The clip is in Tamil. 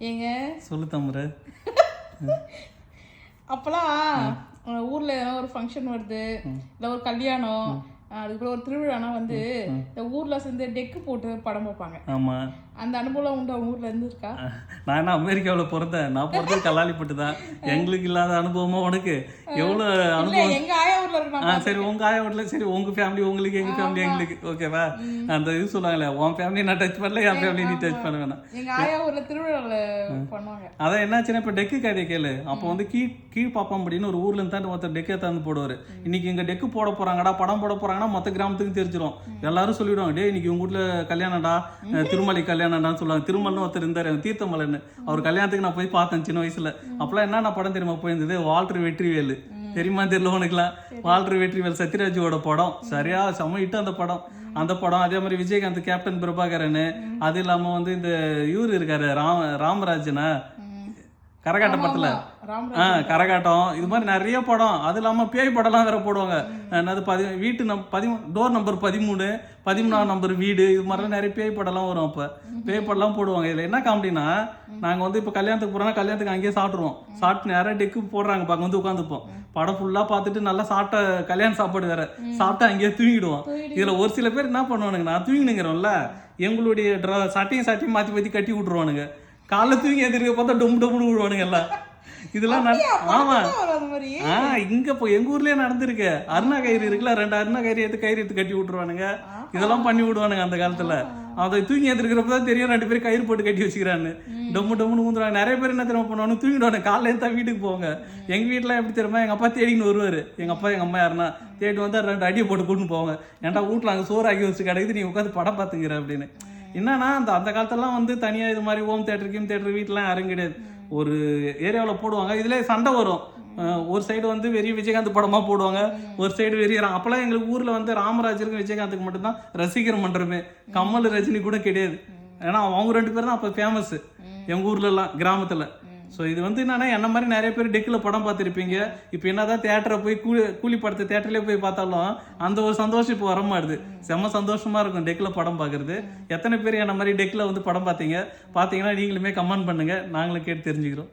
ஏங்க சொல்லு தம்புற. அப்போலாம் ஊர்ல ஒரு ஃபங்க்ஷன் வருது, இல்லை ஒரு கல்யாணம், அதுக்குள்ள ஒரு திருவிழானா வந்து இந்த ஊர்ல சேர்ந்து டெக்கு போட்டு படம் பார்ப்பாங்க. ஆமா, அந்த அனுபவம் உண்டு அவங்க ஊர்ல இருந்து இருக்கா? நான் என்ன அமெரிக்காவில் பிறந்தேன்? நான் பிறந்தது கல்லாலிப்பட்டு தான். எங்களுக்கு இல்லாத அனுபவமா உனக்கு எவ்வளோ அனுபவம்? எங்க ஆயா ஊர்ல இருக்கா. சரி, உங்க ஆயா வீட்டுல சரி, உங்க ஃபேமிலி உங்களுக்கு, எங்க ஃபேமிலி எங்களுக்கு, ஓகேவா? அந்த இது சொல்லுவாங்களே, உன் ஃபேமிலி நான் டச் பண்ணல, என் ஃபேமிலி நீ டச் பண்ண வேணாம். எங்க ஆயா ஊர்ல திருவிழால பண்ணுவாங்க. அதான் என்னாச்சுன்னா, இப்போ டெக்கு கதையை கேளு. அப்போ வந்து கீழ் பாப்பம் அப்படின்னு ஒரு ஊர்ல இருந்தாண்டு ஒருத்தர் டெக்கை தந்து போடுவாரு. இன்னைக்கு இங்க டெக்கு போட போறாங்கடா, படம் போட போறாங்கன்னா மொத்த கிராமத்துக்கு தெரிஞ்சிடும். எல்லாரும் சொல்லிவிடுவாங்க, டே இன்னைக்கு உங்க வீட்டுல கல்யாணம்டா, திருமலை கல்யாணம்டான்னு சொல்லுவாங்க. திருமல்னு ஒருத்தர் இருந்தாரு, தீர்த்தமலைன்னு. அவர் கல்யாணத்துக்கு நான் போய் பார்த்தேன் சின்ன வயசுல. அப்பெல்லாம் என்ன படம் தெரியுமா போயிருந்தது? வால்டர் வெற்றிவேலு. தெரியுமா தெரியல உனக்குலாம்? வால்டர் வெற்றிவேல் சத்யராஜோட படம், சரியா செம ஹிட் அந்த படம். அந்த படம் அதே மாதிரி விஜயகாந்த், கேப்டன் பிரபாகரன், அது இல்லாம வந்து இந்த இவரு இருக்காரு ராமராஜனா, கரகாட்ட படத்துல கரகாட்டம், இது மாதிரி நிறைய படம். அது இல்லாம பேய் படம்லாம் வேற போடுவாங்க. என்னது வீட்டு டோர் நம்பர் 13, 13ஆம் நம்பர் வீடு, இது மாதிரிலாம் நிறைய பேய் படம்லாம் வரும். அப்ப பேய் படம்லாம் போடுவாங்க. இதுல என்ன காமெடினா, நாங்க வந்து இப்ப கல்யாணத்துக்கு போறோம்னா கல்யாணத்துக்கு அங்கேயே சாப்பிடுவோம். சாப்பிட்டு நிறைய டெக்கு போடுறாங்க, பார்க்க வந்து உட்காந்துப்போம். படம் ஃபுல்லா பார்த்துட்டு நல்லா சாப்பிட்ட கல்யாண சாப்பாடு வேற சாப்பிட்டு அங்கேயே தூங்கிடுவோம். இதுல ஒரு சில பேர் என்ன பண்ணுவானுங்க, நான் தூங்கினுங்கிறோம்ல, எங்களுடைய சட்டையும் மாத்தி கட்டி விட்டுருவானுங்க. காலைல தூங்கி எதிர்க்க பார்த்தா டொம்பு விடுவானுங்க எல்லாம். இதெல்லாம் ஆமா, இங்க எங்க ஊர்லயே நடந்திருக்கு. அருணா கயிறு இருக்குல்ல, 2 அருணா கயிறு எடுத்து கட்டி விட்டுருவானுங்க. இதெல்லாம் பண்ணி விடுவானுங்க அந்த காலத்துல. அதை தூங்கி எதிர்க்கிறப்பதான் தெரியும் 2 பேரும் கயிறு போட்டு கட்டி வச்சுக்கிறான்னு. டொம்முன்னு ஊந்துருவாங்க. நிறைய பேர் என்ன தெரியுமா பண்ணுவானு, தூங்கிடுவானு. காலையில இருந்தா வீட்டுக்கு போவாங்க. எங்க வீட்டுல எப்படி தெரியுமா, எங்க அப்பா தேடின்னு வருவாரு. எங்க அப்பா எங்க அம்மா யாருன்னா தேடி வந்தா 2 அடியை போட்டு கூட்டு போவாங்க. ஏன்டா வீட்டுல அங்க சோறு ஆக்கி வச்சு கிடக்குது, நீ உட்காந்து படம் பார்த்துக்கிற அப்படின்னு. என்னன்னா அந்த காலத்துலாம் வந்து தனியா இது மாதிரி ஹோம் தேட்டர், கிம் தேட்டர் வீட்டுலாம் யாரும் கிடையாது. ஒரு ஏரியாவில் போடுவாங்க. இதுல சண்டை வரும். ஒரு சைடு வந்து வெறிய விஜயகாந்த் படமா போடுவாங்க, ஒரு சைடு வெறிய. அப்பெல்லாம் எங்களுக்கு ஊர்ல வந்து ராமராஜருக்கு விஜயகாந்துக்கு மட்டும்தான் ரசிகர் மன்றமே. கமல் ரஜினி கூட கிடையாது. ஏன்னா அவங்க 2 பேரும் தான் அப்ப ஃபேமஸ் எங்க ஊர்ல எல்லாம், கிராமத்துல. ஸோ இது வந்து என்னன்னா, என்ன மாதிரி நிறைய பேர் டெக்கில் படம் பார்த்துருப்பீங்க. இப்போ என்னதான் தேட்டரை போய் கூலி படத்தை தேட்டர்லேயே போய் பார்த்தாலும் அந்த ஒரு சந்தோஷம் இப்போ வர மாட்டுது. செம்ம சந்தோஷமா இருக்கும் டெக்கில் படம் பார்க்கறது. எத்தனை பேர் என்ன மாதிரி டெக்கில் வந்து படம் பார்த்தீங்கன்னா நீங்களுமே கமெண்ட் பண்ணுங்க, நாங்களும் கேட்டு தெரிஞ்சுக்கிறோம்.